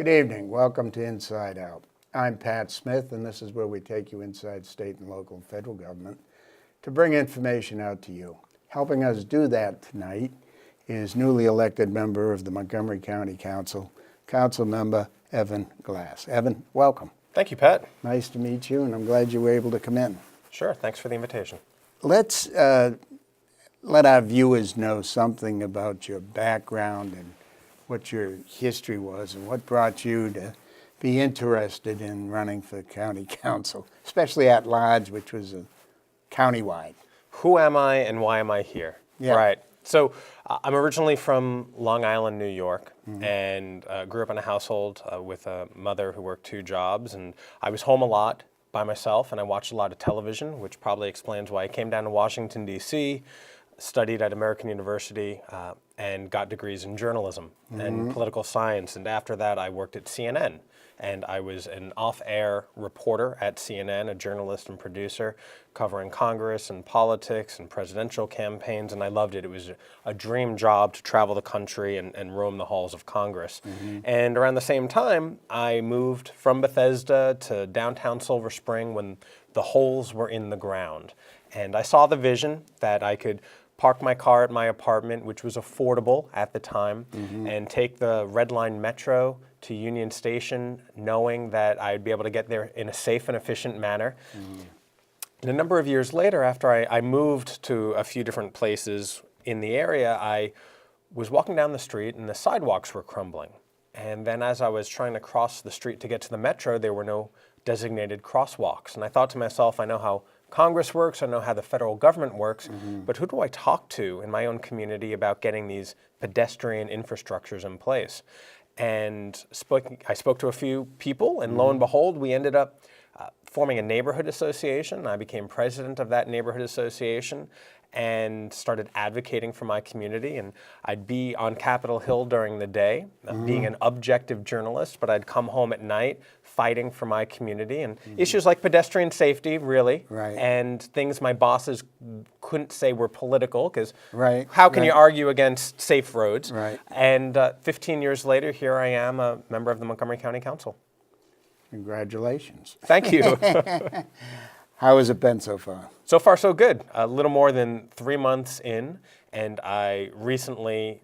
Good evening. Welcome to Inside Out. I'm Pat Smith, and this is where we take you inside state and local and federal government to bring information out to you. Helping us do that tonight is newly elected member of the Montgomery County Council, Councilmember Evan Glass. Evan, welcome. Thank you, Pat. Nice to meet you, and I'm glad you were able to come in. Sure, thanks for the invitation. Let's let our viewers know something about your background and what your history was and what brought you to be interested in running for county council, especially at large, which was countywide. Who am I and why am I here? Yeah. Right. So I'm originally from Long Island, New York, and grew up in a household with a mother who worked 2 jobs, and I was home a lot by myself, and I watched a lot of television, which probably explains why I came down to Washington, D.C., studied at American University, and got degrees in journalism and political science. And after that, I worked at CNN. And I was an off-air reporter at CNN, a journalist and producer, covering Congress and politics and presidential campaigns, and I loved it. It was a dream job to travel the country and roam the halls of Congress. And around the same time, I moved from Bethesda to downtown Silver Spring when the holes were in the ground. And I saw the vision that I could park my car at my apartment, which was affordable at the time, and take the Red Line Metro to Union Station, knowing that I'd be able to get there in a safe and efficient manner. And a number of years later, after I moved to a few different places in the area, I was walking down the street and the sidewalks were crumbling. And then as I was trying to cross the street to get to the Metro, there were no designated crosswalks. And I thought to myself, I know how Congress works, I know how the federal government works, but who do I talk to in my own community about getting these pedestrian infrastructures in place? And I spoke to a few people, and lo and behold, we ended up forming a neighborhood association. I became president of that neighborhood association and started advocating for my community. And I'd be on Capitol Hill during the day, being an objective journalist, but I'd come home at night fighting for my community and issues like pedestrian safety, really, and things my bosses couldn't say were political, because how can you argue against safe roads? And 15 years later, here I am, a member of the Montgomery County Council. Congratulations. Thank you. How has it been so far? So far, so good. A little more than 3 months in, and I recently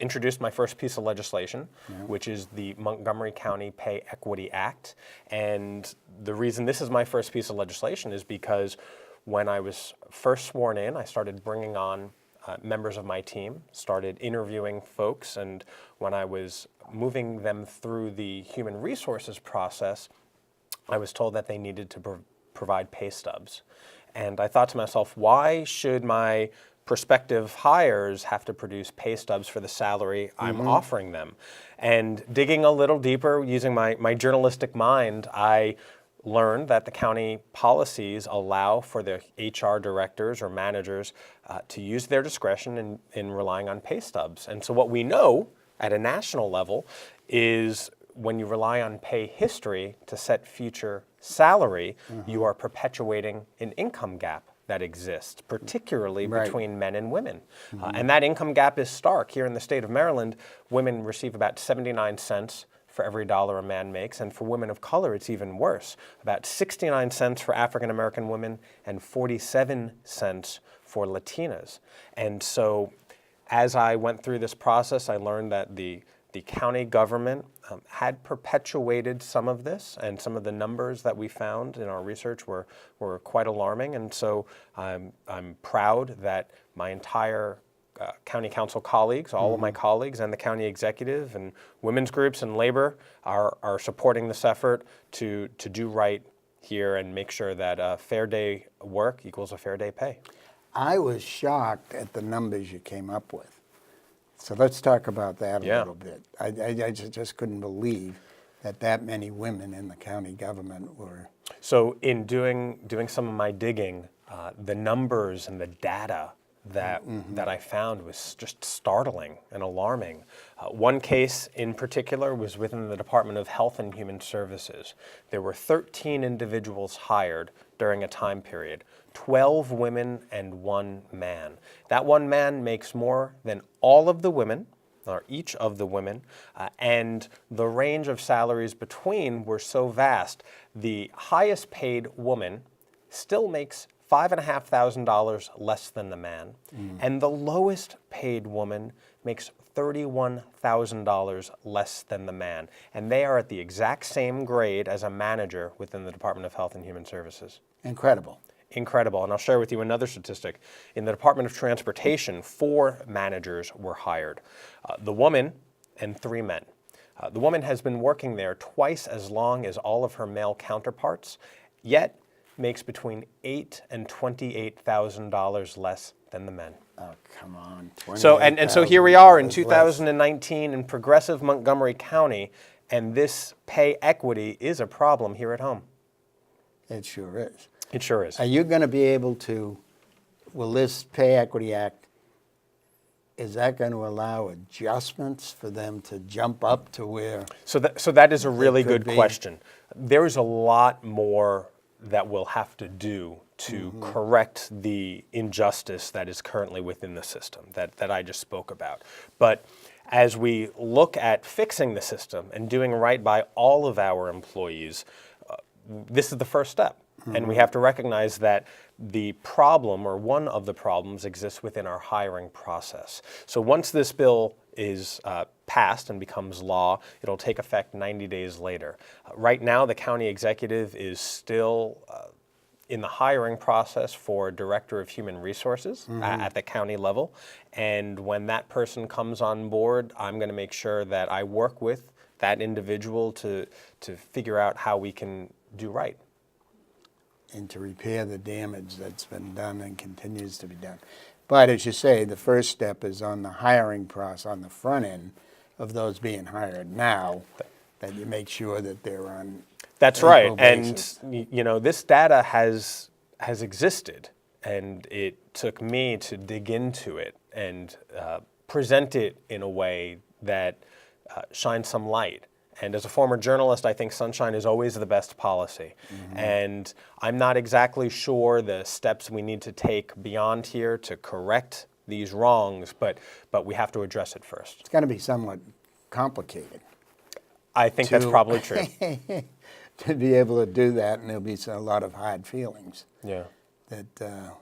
introduced my first piece of legislation, which is the Montgomery County Pay Equity Act. And the reason this is my first piece of legislation is because when I was first sworn in, I started bringing on members of my team, started interviewing folks, and when I was moving them through the human resources process, I was told that they needed to provide pay stubs. And I thought to myself, why should my prospective hires have to produce pay stubs for the salary I'm offering them? And digging a little deeper, using my journalistic mind, I learned that the county policies allow for the HR directors or managers to use their discretion in relying on pay stubs. And so what we know at a national level is when you rely on pay history to set future salary, you are perpetuating an income gap that exists, particularly between men and women. And that income gap is stark. Here in the state of Maryland, women receive about 79 cents for every dollar a man makes, and for women of color, it's even worse. About 69 cents for African American women and 47 cents for Latinas. And so as I went through this process, I learned that the county government had perpetuated some of this, and some of the numbers that we found in our research were quite alarming. And so I'm proud that my entire county council colleagues, all of my colleagues, and the county executive and women's groups and labor are supporting this effort to do right here and make sure that a fair day work equals a fair day pay. I was shocked at the numbers you came up with. So let's talk about that a little bit. I just couldn't believe that many women in the county government were. So in doing some of my digging, the numbers and the data that I found was just startling and alarming. One case in particular was within the Department of Health and Human Services. There were 13 individuals hired during a time period, 12 women and 1 man. That 1 man makes more than all of the women each of the women, and the range of salaries between were so vast. The highest paid woman still makes $5,500 less than the man, and the lowest paid woman makes $31,000 less than the man. And they are at the exact same grade as a manager within the Department of Health and Human Services. Incredible. Incredible. And I'll share with you another statistic. In the Department of Transportation, 4 managers were hired. The woman and 3 men. The woman has been working there twice as long as all of her male counterparts, yet makes between $8,000 and $28,000 less than the men. Oh, come on. So here we are in $28,000 2019 in progressive Montgomery County, and this pay equity is a problem here at home. It sure is. It sure is. Are you going to be able to, will this Pay Equity Act, is that going to allow adjustments for them to jump up to where? So that is a really could good be. question. There's a lot more that we'll have to do to correct the injustice that is currently within the system that I just spoke about. But as we look at fixing the system and doing right by all of our employees, this is the first step. And we have to recognize that the problem, or one of the problems, exists within our hiring process. So once this bill is passed and becomes law, it'll take effect 90 days later. Right now, the county executive is still in the hiring process for Director of Human Resources at the county level. And when that person comes on board, I'm going to make sure that I work with that individual to figure out how we can do right. And to repair the damage that's been done and continues to be done. But as you say, the first step is on the hiring process, on the front end of those being hired now, that you make sure that they're on. That's right. Basis. And you know, this data has existed, and it took me to dig into it and present it in a way that shines some light. And as a former journalist, I think sunshine is always the best policy. And I'm not exactly sure the steps we need to take beyond here to correct these wrongs, but we have to address it first. It's going to be somewhat complicated. I think that's probably true. To be able to do that, and there'll be a lot of hard feelings. Yeah. That.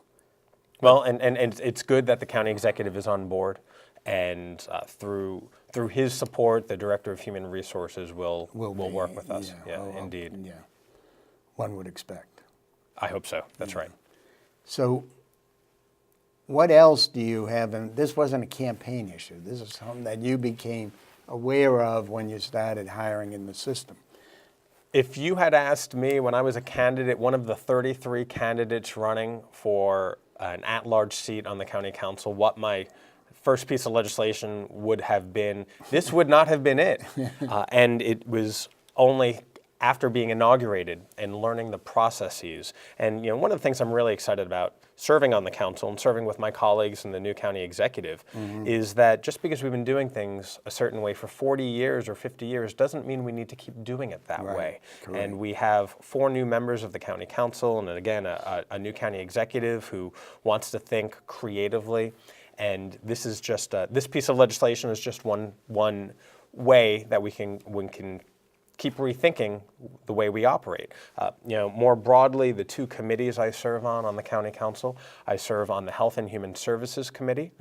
Well, and it's good that the county executive is on board, and through his support, the Director of Human Resources will work with us. Yeah, indeed. Yeah, one would expect. I hope so. That's right. So what else do you have? And this wasn't a campaign issue. This is something that you became aware of when you started hiring in the system. If you had asked me when I was a candidate, one of the 33 candidates running for an at-large seat on the county council, what my first piece of legislation would have been, this would not have been it. And it was only after being inaugurated and learning the processes. And you know, one of the things I'm really excited about serving on the council and serving with my colleagues in the new county executive is that just because we've been doing things a certain way for 40 years or 50 years doesn't mean we need to keep doing it that way. Correct. And we have 4 new members of the county council, and again, a new county executive who wants to think creatively. And this is just this piece of legislation is just one way that we can keep rethinking the way we operate. You know, more broadly, the 2 committees I serve on the county council, I serve on the Health and Human Services Committee,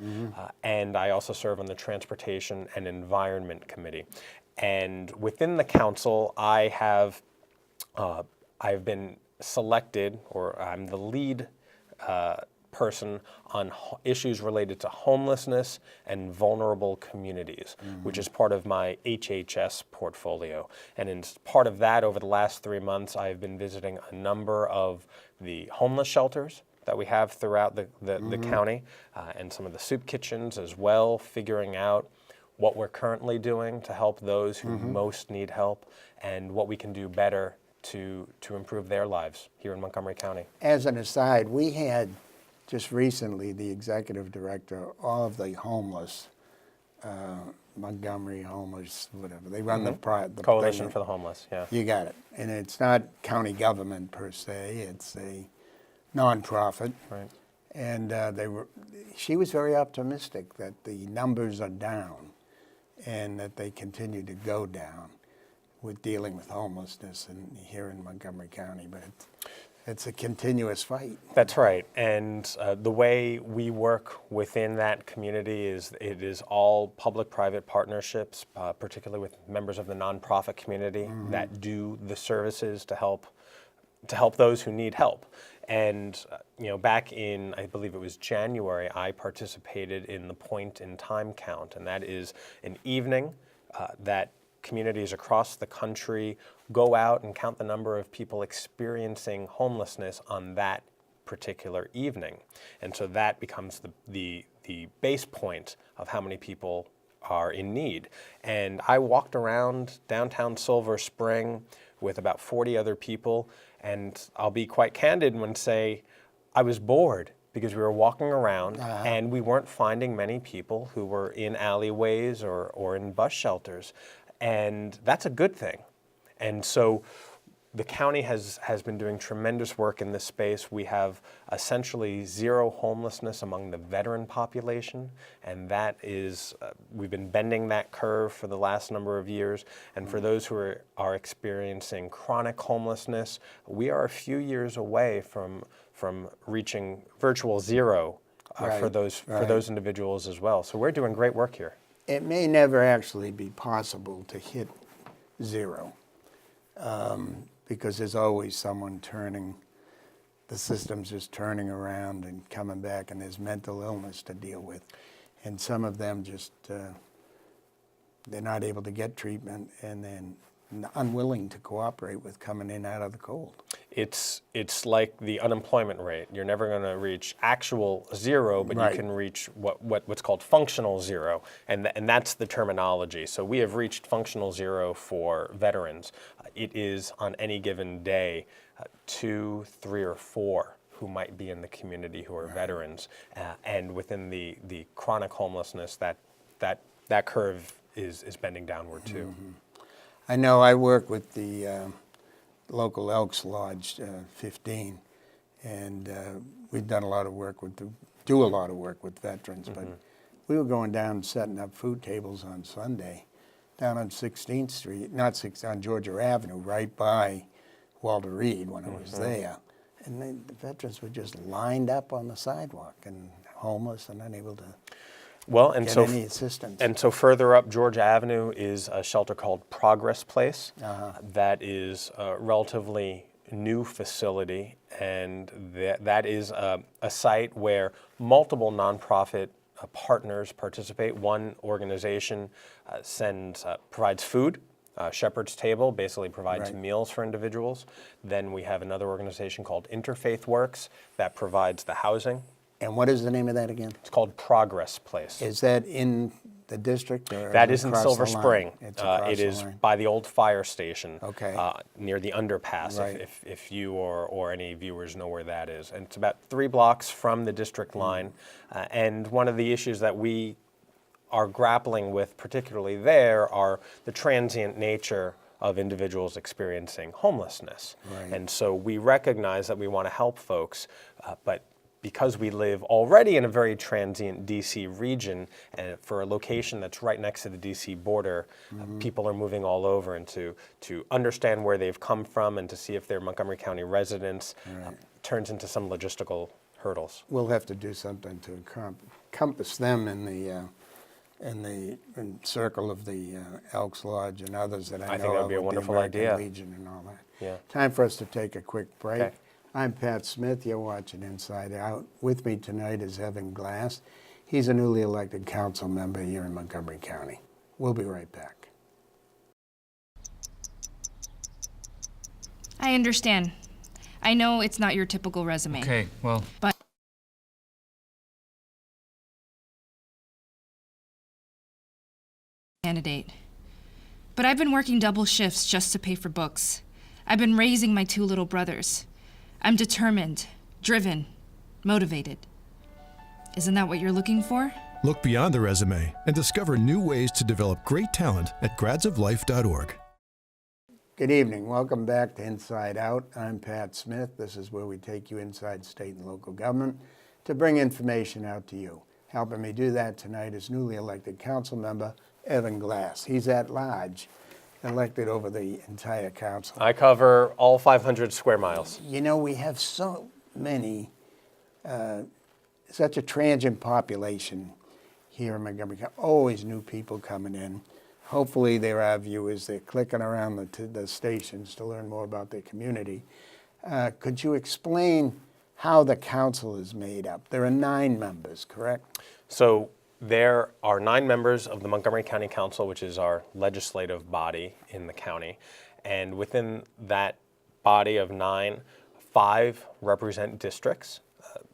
and I also serve on the Transportation and Environment Committee. And within the council, I've been selected, or I'm the lead person on issues related to homelessness and vulnerable communities, which is part of my HHS portfolio. And in part of that, over the last 3 months, I've been visiting a number of the homeless shelters that we have throughout the county, and some of the soup kitchens as well, figuring out what we're currently doing to help those who most need help, and what we can do better to improve their lives here in Montgomery County. As an aside, we had just recently the executive director of the homeless, Montgomery Homeless, whatever. They run the Coalition for the Homeless, yeah. You got it. And it's not county government per se, it's a nonprofit. Right. And she was very optimistic that the numbers are down and that they continue to go down with dealing with homelessness here in Montgomery County. But it's a continuous fight. That's right. And the way we work within that community is it is all public-private partnerships, particularly with members of the nonprofit community that do the services to help those who need help. And back in, I believe it was January, I participated in the point in time count, and that is an evening that communities across the country go out and count the number of people experiencing homelessness on that particular evening. And so that becomes the base point of how many people are in need. And I walked around downtown Silver Spring with about 40 other people, and I'll be quite candid when say I was bored because we were walking around and we weren't finding many people who were in alleyways or in bus shelters. And that's a good thing. And so the county has been doing tremendous work in this space. We have essentially zero homelessness among the veteran population, and that is, we've been bending that curve for the last number of years. And for those who are experiencing chronic homelessness, we are a few years away from reaching virtual zero for those individuals as well. So we're doing great work here. It may never actually be possible to hit zero because there's always someone turning, the system's just turning around and coming back, and there's mental illness to deal with. And some of them just, they're not able to get treatment and then unwilling to cooperate with coming in out of the cold. It's like the unemployment rate. You're never going to reach actual zero, but you can reach what's called functional zero, and that's the terminology. So we have reached functional zero for veterans. It is on any given day 2, 3, or 4 who might be in the community who are veterans, and within the chronic homelessness, that curve is bending downward too. I know I work with the local Elks Lodge 15, and we've done a lot of work do a lot of work with veterans, but we were going down and setting up food tables on Sunday down on 16th Street, on Georgia Avenue, right by Walter Reed when I was there. And the veterans were just lined up on the sidewalk and homeless and unable to get any assistance. And so further up Georgia Avenue is a shelter called Progress Place. That is a relatively new facility, and that is a site where multiple nonprofit partners participate. One organization provides food. Shepherd's Table basically provides meals for individuals. Then we have another organization called Interfaith Works that provides the housing. And what is the name of that again? It's called Progress Place. Is that in the district? Or that is in Silver Spring. It is by the old fire station, okay. Near the underpass, if you or any viewers know where that is. And it's about 3 blocks from the district line. And one of the issues that we are grappling with, particularly there, are the transient nature of individuals experiencing homelessness. And so we recognize that we want to help folks, but because we live already in a very transient DC region, and for a location that's right next to the DC border, people are moving all over, and to understand where they've come from and to see if they're Montgomery County residents turns into some logistical hurdles. We'll have to do something to encompass them in the circle of the Elks Lodge and others that I know think that would be a wonderful idea. Legion and all that. Yeah. Time for us to take a quick break. Okay. I'm Pat Smith. You're watching Inside Out. With me tonight is Evan Glass. He's a newly elected council member here in Montgomery County. We'll be right back. I understand. I know it's not your typical resume. Okay, well. But candidate. But I've been working double shifts just to pay for books. I've been raising my 2 little brothers. I'm determined, driven, motivated. Isn't that what you're looking for? Look beyond the resume and discover new ways to develop great talent at gradsoflife.org. Good evening. Welcome back to Inside Out. I'm Pat Smith. This is where we take you inside state and local government to bring information out to you. Helping me do that tonight is newly elected council member Evan Glass. He's at large, elected over the entire council. I cover all 500 square miles. You know, we have so many, such a transient population here in Montgomery County. Always new people coming in. Hopefully they're our viewers. They're clicking around the stations to learn more about their community. Could you explain how the council is made up? There are 9 members, correct? So there are 9 members of the Montgomery County Council, which is our legislative body in the county. And within that body of 9, 5 represent districts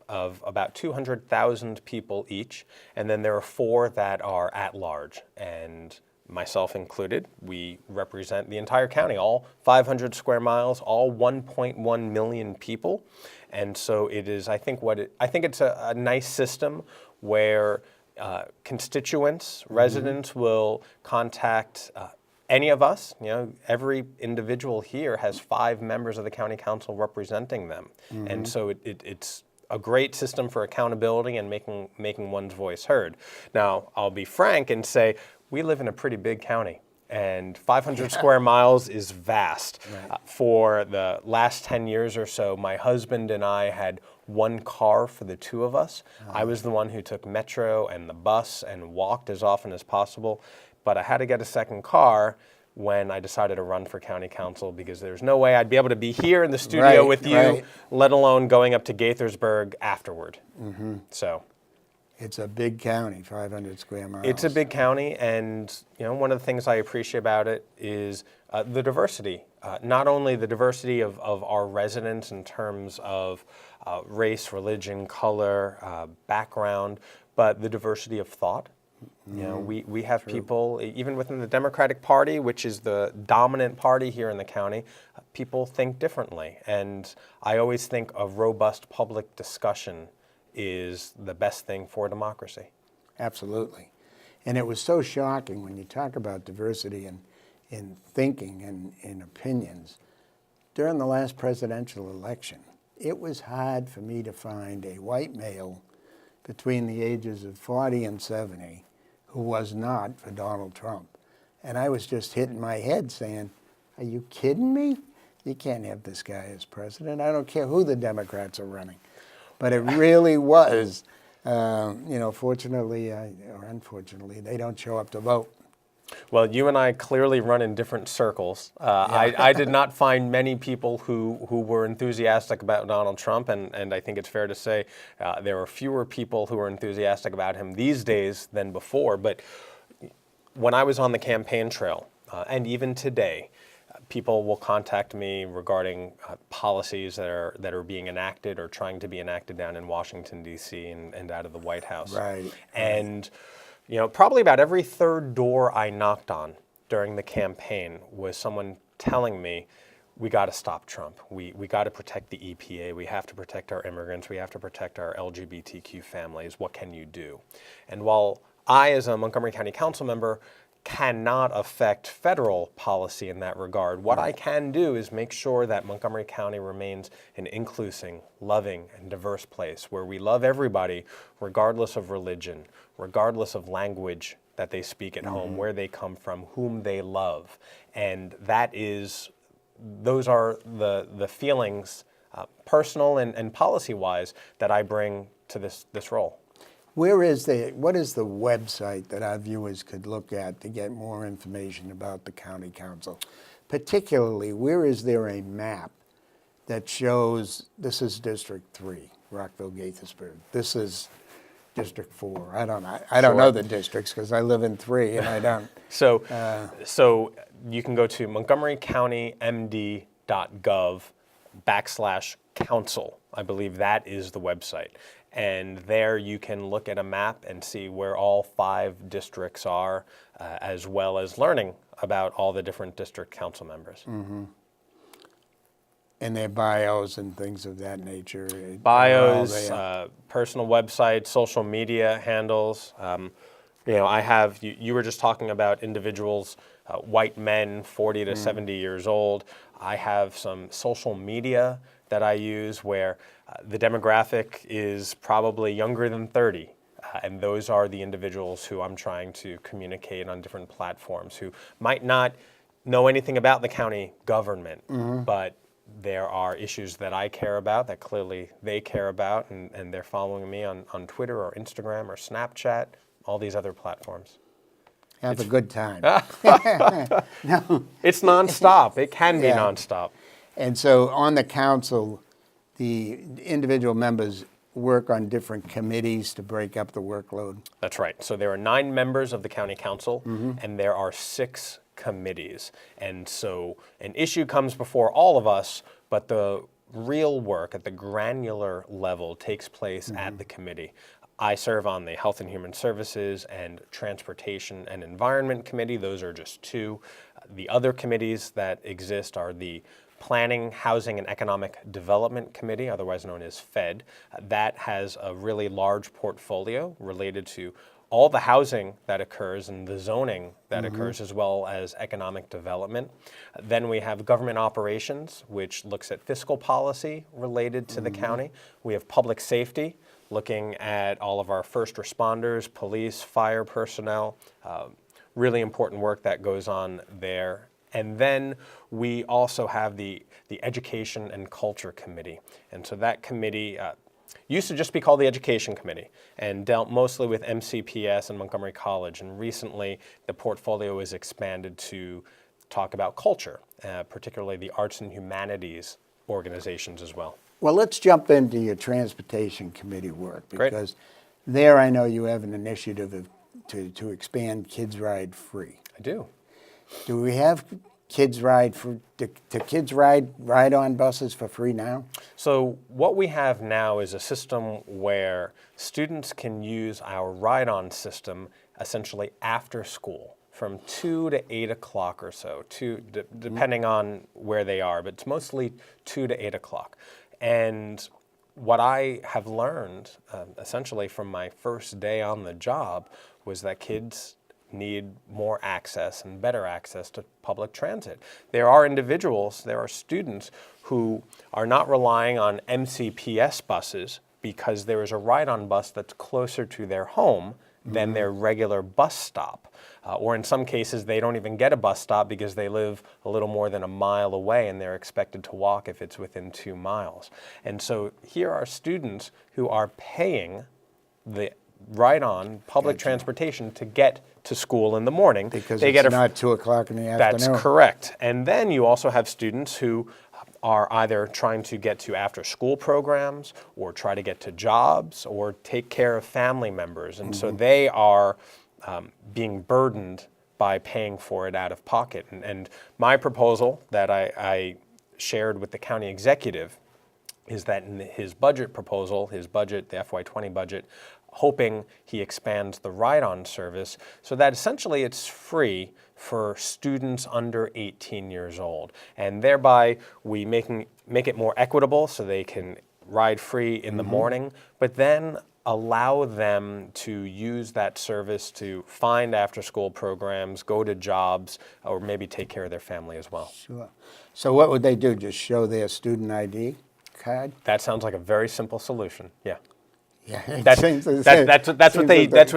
of about 200,000 people each. And then there are 4 that are at large. And myself included, we represent the entire county, all 500 square miles, all 1.1 million people. And so it is, I think it's a nice system where constituents, residents will contact any of us. You know, every individual here has 5 members of the county council representing them. And so it's a great system for accountability and making one's voice heard. Now, I'll be frank and say, we live in a pretty big county, and 500 square miles is vast. Right. For the last 10 years or so, my husband and I had 1 car for the 2 of us. I was the one who took metro and the bus and walked as often as possible, but I had to get a second car when I decided to run for county council because there's no way I'd be able to be here in the studio with you, let alone going up to Gaithersburg afterward. So. It's a big county, 500 square miles. It's a big county, and you know, one of the things I appreciate about it is the diversity. Not only the diversity of our residents in terms of race, religion, color, background, but the diversity of thought. You know, we have people, even within the Democratic Party, which is the dominant party here in the county, people think differently. And I always think a robust public discussion is the best thing for democracy. Absolutely. And it was so shocking when you talk about diversity in thinking and in opinions. During the last presidential election, it was hard for me to find a white male between the ages of 40 and 70 who was not for Donald Trump. And I was just hitting my head saying, are you kidding me? You can't have this guy as president. I don't care who the Democrats are running. But it really was, fortunately or unfortunately, they don't show up to vote. Well, you and I clearly run in different circles. I did not find many people who were enthusiastic about Donald Trump, and I think it's fair to say there are fewer people who are enthusiastic about him these days than before. But when I was on the campaign trail, and even today, people will contact me regarding policies that are being enacted or trying to be enacted down in Washington, D.C. and out of the White House. Right. And you know, probably about every third door I knocked on during the campaign was someone telling me, we got to stop Trump. We got to protect the EPA. We have to protect our immigrants. We have to protect our LGBTQ families. What can you do? And while I, as a Montgomery County Council member, cannot affect federal policy in that regard, what I can do is make sure that Montgomery County remains an inclusive, loving, and diverse place where we love everybody regardless of religion, regardless of language that they speak at home, where they come from, whom they love. And those are the feelings, personal and policy-wise, that I bring to this role. What is the website that our viewers could look at to get more information about the county council? Particularly, where is there a map that shows this is District 3, Rockville-Gaithersburg. This is District 4. I don't know the districts because I live in 3 and I don't. So you can go to montgomerycountymd.gov/council. I believe that is the website. And there you can look at a map and see where all 5 districts are, as well as learning about all the different district council members. Mm-hmm. And their bios and things of that nature. Bios, personal websites, social media handles. I have, you were just talking about individuals, white men, 40 to 70 years old. I have some social media that I use where the demographic is probably younger than 30. And those are the individuals who I'm trying to communicate on different platforms, who might not know anything about the county government, but there are issues that I care about that clearly they care about, and they're following me on Twitter or Instagram or Snapchat, all these other platforms. Have a good time. It's nonstop. It can be Yeah. nonstop. And so on the council, the individual members work on different committees to break up the workload. That's right. So there are 9 members of the county council, and there are 6 committees. And so an issue comes before all of us, but the real work at the granular level takes place at the committee. I serve on the Health and Human Services and Transportation and Environment Committee. Those are just 2. The other committees that exist are the Planning, Housing, and Economic Development Committee, otherwise known as FED. That has a really large portfolio related to all the housing that occurs and the zoning that occurs, as well as economic development. Then we have Government Operations, which looks at fiscal policy related to the county. We have Public Safety, looking at all of our first responders, police, fire personnel, really important work that goes on there. And then we also have the Education and Culture Committee. And so that committee used to just be called the Education Committee and dealt mostly with MCPS and Montgomery College. And recently the portfolio is expanded to talk about culture, particularly the arts and humanities organizations as well. Well, let's jump into your Transportation Committee work, Great. because there I know you have an initiative to expand Kids Ride Free. I do. Do we have kids ride ride-on buses for free now? So what we have now is a system where students can use our ride-on system essentially after school from 2 to 8 o'clock or so, depending on where they are, but it's mostly 2 to 8 o'clock. And what I have learned essentially from my first day on the job was that kids need more access and better access to public transit. There are individuals, there are students who are not relying on MCPS buses because there is a ride-on bus that's closer to their home than their regular bus stop. Or in some cases, they don't even get a bus stop because they live a little more than a mile away and they're expected to walk if it's within 2 miles. And so here are students who are paying the ride-on public transportation to get to school in the morning. Because they it's get not 2 o'clock in the afternoon. That's correct. And then you also have students who are either trying to get to after-school programs or try to get to jobs or take care of family members. And so they are being burdened by paying for it out of pocket. And my proposal that I shared with the county executive is that in his budget proposal, the FY20 budget, hoping he expands the ride-on service so that essentially it's free for students under 18 years old. And thereby we make it more equitable so they can ride free in the morning, but then allow them to use that service to find after-school programs, go to jobs, or maybe take care of their family as well. Sure. So what would they do? Just show their student ID card? That sounds like a very simple solution. Yeah. Yeah. That's what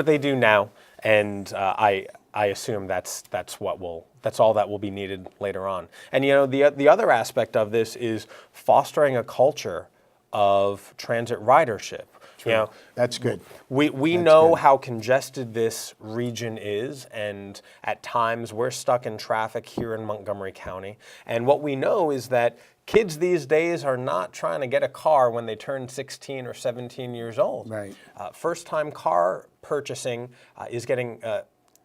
they do now, and I assume that's all that will be needed later on. And you know, the other aspect of this is fostering a culture of transit ridership. True. You know, That's good. We know how congested this region is, and at times we're stuck in traffic here in Montgomery County. And what we know is that kids these days are not trying to get a car when they turn 16 or 17 years old. Right. First-time car purchasing is getting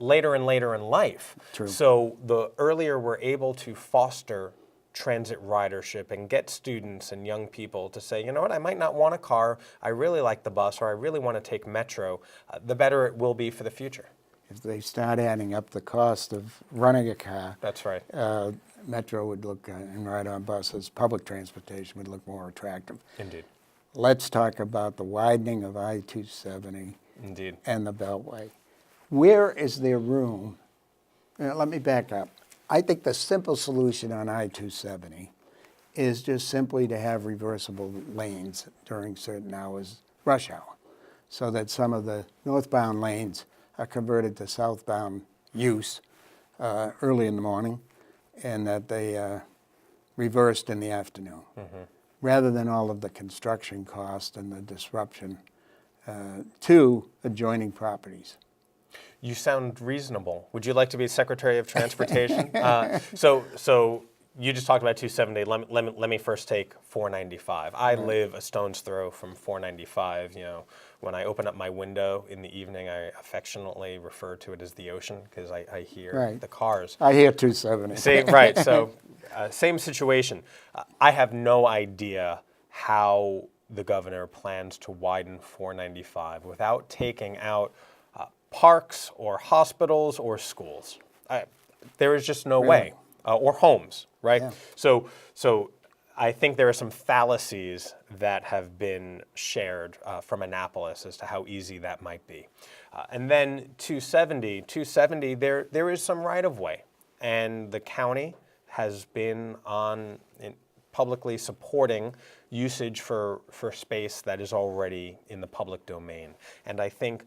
later and later in life. True. So the earlier we're able to foster transit ridership and get students and young people to say, you know what, I might not want a car, I really like the bus, or I really want to take Metro, the better it will be for the future. If they start adding up the cost of running a car, That's right. Metro would look, and ride-on buses, public transportation would look more attractive. Indeed. Let's talk about the widening of I-270 Indeed. and the Beltway. Where is there room? Let me back up. I think the simple solution on I-270 is just simply to have reversible lanes during certain hours, rush hour. so that some of the northbound lanes are converted to southbound use early in the morning, and that they reversed in the afternoon, rather than all of the construction cost and the disruption to adjoining properties. You sound reasonable. Would you like to be Secretary of Transportation? So you just talked about 270. Let me first take 495. I live a stone's throw from 495. You know, when I open up my window in the evening, I affectionately refer to it as the ocean because I hear the cars. I hear 270. Same, right. So same situation. I have no idea how the governor plans to widen 495 without taking out parks or hospitals or schools. There is just no way, or homes, right? Yeah. So I think there are some fallacies that have been shared from Annapolis as to how easy that might be. And then 270, there is some right-of-way, and the county has been publicly supporting usage for space that is already in the public domain. And I think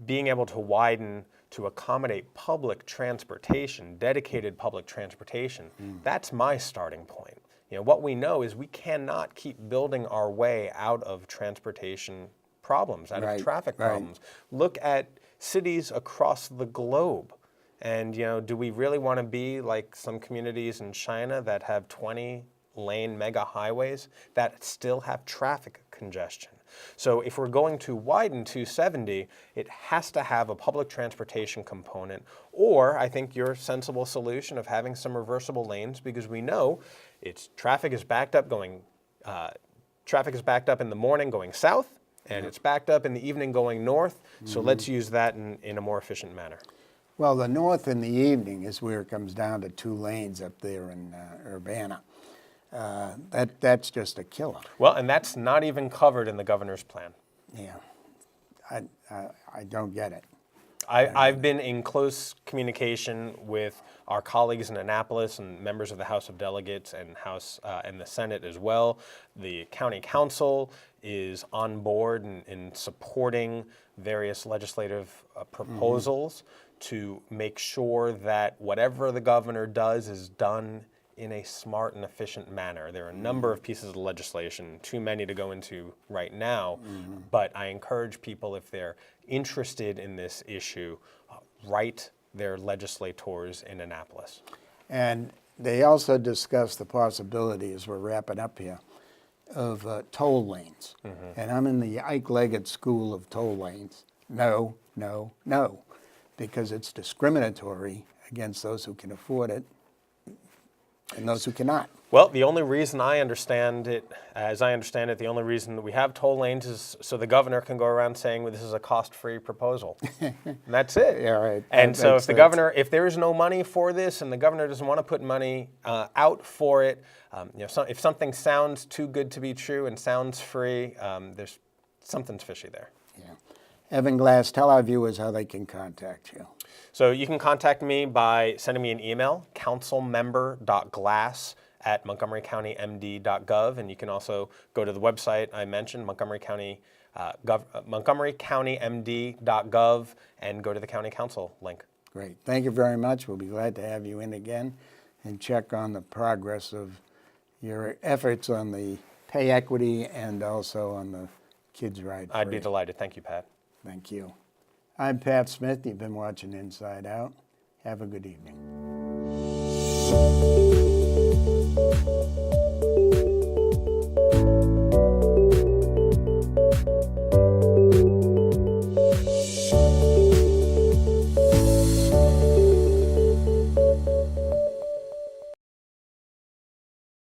being able to widen to accommodate public transportation, dedicated public transportation, that's my starting point. You know, what we know is we cannot keep building our way out of transportation problems, out of traffic problems. Look at cities across the globe. And, you know, do we really want to be like some communities in China that have 20-lane mega highways that still have traffic congestion? So if we're going to widen 270, it has to have a public transportation component, or I think your sensible solution of having some reversible lanes, because we know traffic is backed up in the morning going south, and it's backed up in the evening going north. So let's use that in a more efficient manner. Well, the north in the evening is where it comes down to 2 lanes up there in Urbana. That's just a killer. Well, and that's not even covered in the governor's plan. Yeah, I don't get it. I've been in close communication with our colleagues in Annapolis and members of the House of Delegates and and the Senate as well. The county council is on board in supporting various legislative proposals to make sure that whatever the governor does is done in a smart and efficient manner. There are a number of pieces of legislation, too many to go into right now, but I encourage people, if they're interested in this issue, write their legislators in Annapolis. And they also discussed the possibility, as we're wrapping up here, of toll lanes. And I'm in the Ike Leggett School of Toll Lanes. No, no, no, because it's discriminatory against those who can afford it and those who cannot. Well, the only reason I understand it, the only reason that we have toll lanes is so the governor can go around saying, well, this is a cost-free proposal. And that's it. Yeah, right. And so if there is no money for this and the governor doesn't want to put money out for it, if something sounds too good to be true and sounds free, there's something's fishy there. Yeah. Evan Glass, tell our viewers how they can contact you. So you can contact me by sending me an email, councilmember.glass@montgomerycountymd.gov, and you can also go to the website I mentioned, montgomerycountymd.gov, and go to the county council link. Great. Thank you very much. We'll be glad to have you in again and check on the progress of your efforts on the pay equity and also on the Kids Ride Free. I'd be delighted. Thank you, Pat. Thank you. I'm Pat Smith. You've been watching Inside Out. Have a good evening.